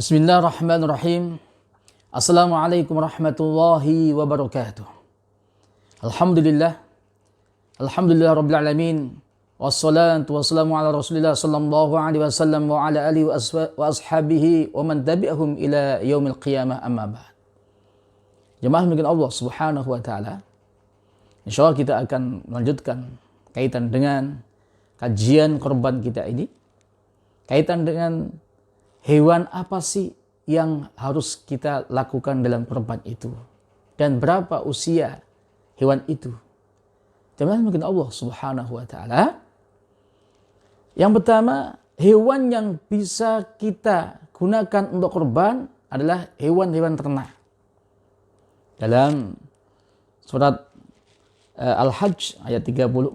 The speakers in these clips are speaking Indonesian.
Bismillahirrahmanirrahim. Assalamualaikum warahmatullahi wabarakatuh. Alhamdulillah. Alhamdulillah rabbil alamin. Wassalatu wassalamu ala Rasulillah sallallahu alaihi wasallam wa ala alihi wa ashabihi wa man tabi'ahum ila yaumil qiyamah, amma ba'd. Jemaah mungkin Allah Subhanahu wa taala. Insyaallah kita akan melanjutkan kaitan dengan kajian korban kita ini. Kaitan dengan hewan apa sih yang harus kita lakukan dalam korban itu? Dan berapa usia hewan itu? Jemaah mungkin Allah Subhanahu wa taala. Yang pertama, hewan yang bisa kita gunakan untuk korban adalah hewan-hewan ternak. Dalam surat Al-Hajj ayat 34,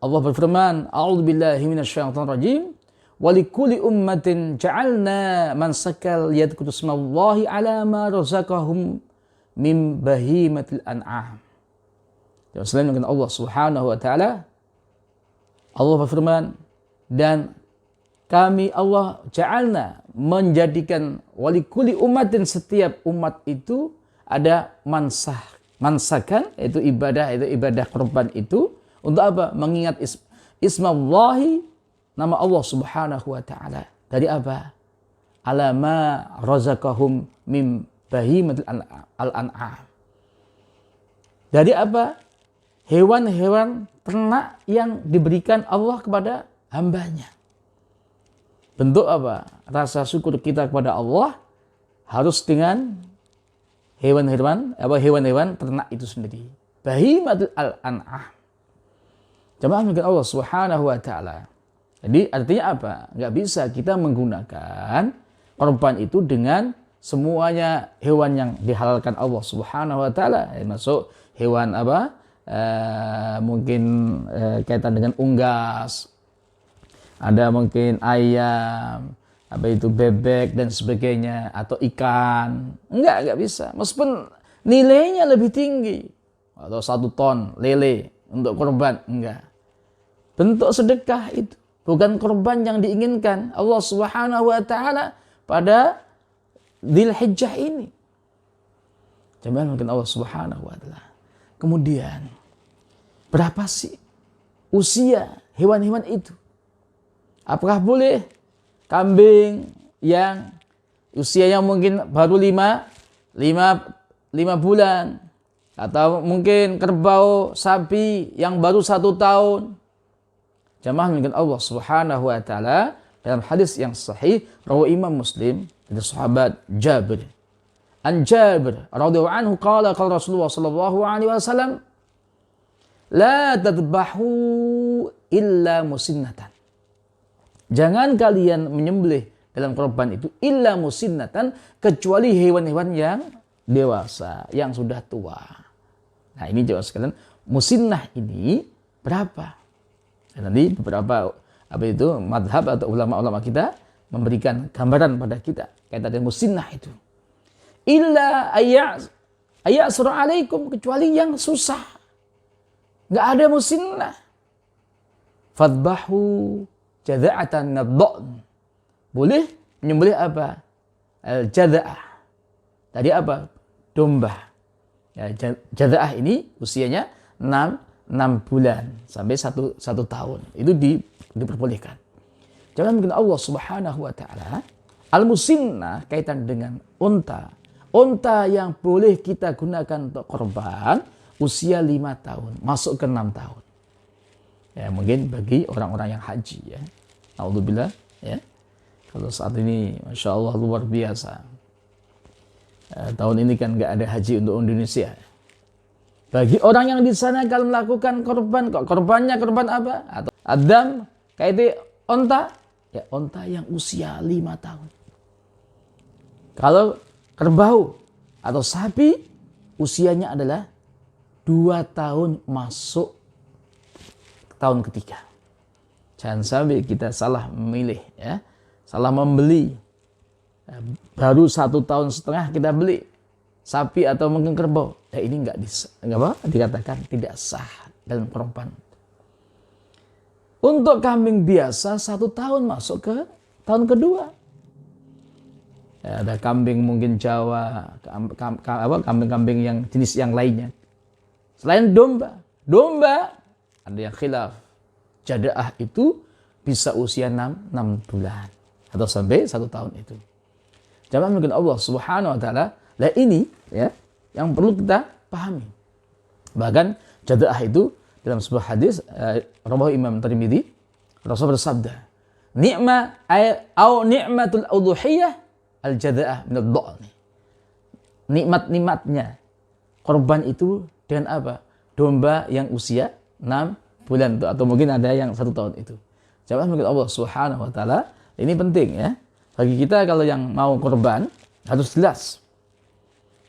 Allah berfirman, A'udzubillahi minasyaitonir rajim. Walikuli ummatin ja'alna mansakal yadhkuru ismallahi ala ma razaqahum min bahimatil an'am. Selain dengan Allah Subhanahu wa taala, Allah berfirman, dan kami Allah ja'alna menjadikan walikuli ummatin, setiap umat itu ada mansakan, itu ibadah korban itu untuk apa? Mengingat ismallahi, nama Allah Subhanahu wa taala. Dari apa? Alama razaqahum mim bahimatil an'am. Dari apa? Hewan-hewan ternak yang diberikan Allah kepada hambanya. Bentuk apa? Rasa syukur kita kepada Allah harus dengan hewan-hewan ternak itu sendiri. Bahimatil an'am. Jemaah mungkin Allah Subhanahu wa taala. Jadi artinya apa? Nggak bisa kita menggunakan korban itu dengan semuanya hewan yang dihalalkan Allah Subhanahu wa taala. Masuk hewan apa? Mungkin kaitan dengan unggas. Ada mungkin ayam, apa itu bebek dan sebagainya, atau ikan. Nggak bisa. Meskipun nilainya lebih tinggi. Atau 1 ton lele untuk korban, enggak. Bentuk sedekah itu. Bukan korban yang diinginkan Allah Subhanahu wa taala pada Dzulhijjah ini. Jemaah mungkin Allah Subhanahu wa taala. Kemudian berapa sih usia hewan-hewan itu? Apakah boleh kambing yang usianya mungkin baru 5 bulan, atau mungkin kerbau, sapi yang baru 1 tahun? Jamaah mungkin Allah Subhanahu wa taala dalam hadis yang sahih rawi Imam Muslim dari sahabat Jabir. An Jabir radhiyallahu anhu qala Rasulullah sallallahu alaihi wasallam, la tadbahu illa musinnatan. Jangan kalian menyembelih dalam korban itu illa musinnatan, kecuali hewan-hewan yang dewasa, yang sudah tua. Nah, ini jawab sekalian, musinnah ini berapa? Dan nanti beberapa madhab atau ulama-ulama kita memberikan gambaran pada kita kaitan dengan musinnah itu. Illa ayasra alaikum, kecuali yang susah. Nggak ada musinnah. Fadbahu jada'atan nadha'n. Boleh menyembelih apa? Al-jada'ah. Tadi apa? Domba. Ya, jada'ah ini usianya 6 bulan sampai 1 tahun. Itu diperbolehkan. Jangan mungkin Allah Subhanahu wa taala. Al-musinnah kaitan dengan unta. Unta yang boleh kita gunakan untuk korban usia 5 tahun, masuk ke 6 tahun. Ya, mungkin bagi orang-orang yang haji, ya. Alhamdulillah, ya. Kalau saat ini Masya Allah luar biasa. Tahun ini kan nggak ada haji untuk Indonesia. Bagi orang yang di sana kalau melakukan korban, kok korbannya korban apa? Atau adam, kayak onta, ya onta yang usia 5 tahun. Kalau kerbau atau sapi, usianya adalah 2 tahun masuk tahun ketiga. Jangan sampai kita salah memilih, ya, salah membeli. Baru 1,5 tahun kita beli sapi atau mungkin kerbau, ini nggak dikatakan tidak sah dalam korban. Untuk kambing biasa 1 tahun masuk ke tahun kedua. ada kambing mungkin Jawa, kambing-kambing yang jenis yang lainnya. Selain domba ada yang khilaf. Jada'ah itu bisa usia 6 bulan atau sampai 1 tahun itu. Jamaah mungkin Allah Subhanahu wa taala, lah ini ya yang perlu kita pahami. Bahkan jada'ah itu dalam sebuah hadis rawahu Imam Tirmidzi, Rasul bersabda, ni'matul udhiyah al-jada'ah min ad-dha'n. Nikmat-nikmatnya korban itu dengan apa? Domba yang usia 6 bulan itu, atau mungkin ada yang 1 tahun itu. Jamaah mungkin Allah Subhanahu wa taala, ini penting ya. Bagi kita kalau yang mau korban harus jelas.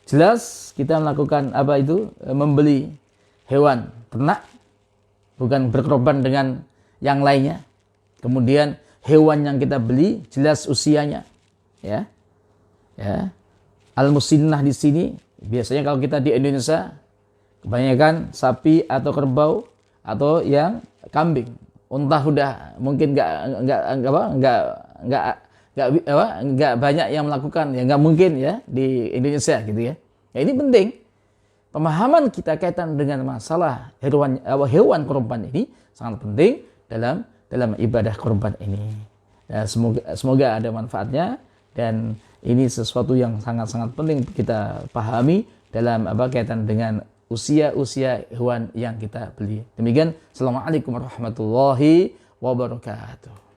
Jelas kita melakukan apa itu? Membeli hewan ternak, bukan berkorban dengan yang lainnya. Kemudian hewan yang kita beli jelas usianya, ya. Al-musinnah di sini biasanya kalau kita di Indonesia kebanyakan sapi atau kerbau atau yang kambing. Unta udah mungkin nggak banyak yang melakukan, ya nggak mungkin ya di Indonesia gitu ya. Ya ini penting. Pemahaman kita kaitan dengan masalah hewan kurban ini sangat penting dalam ibadah kurban ini. Ya, semoga ada manfaatnya, dan ini sesuatu yang sangat-sangat penting kita pahami dalam kaitan dengan usia hewan yang kita beli. Demikian, assalamualaikum warahmatullahi wabarakatuh.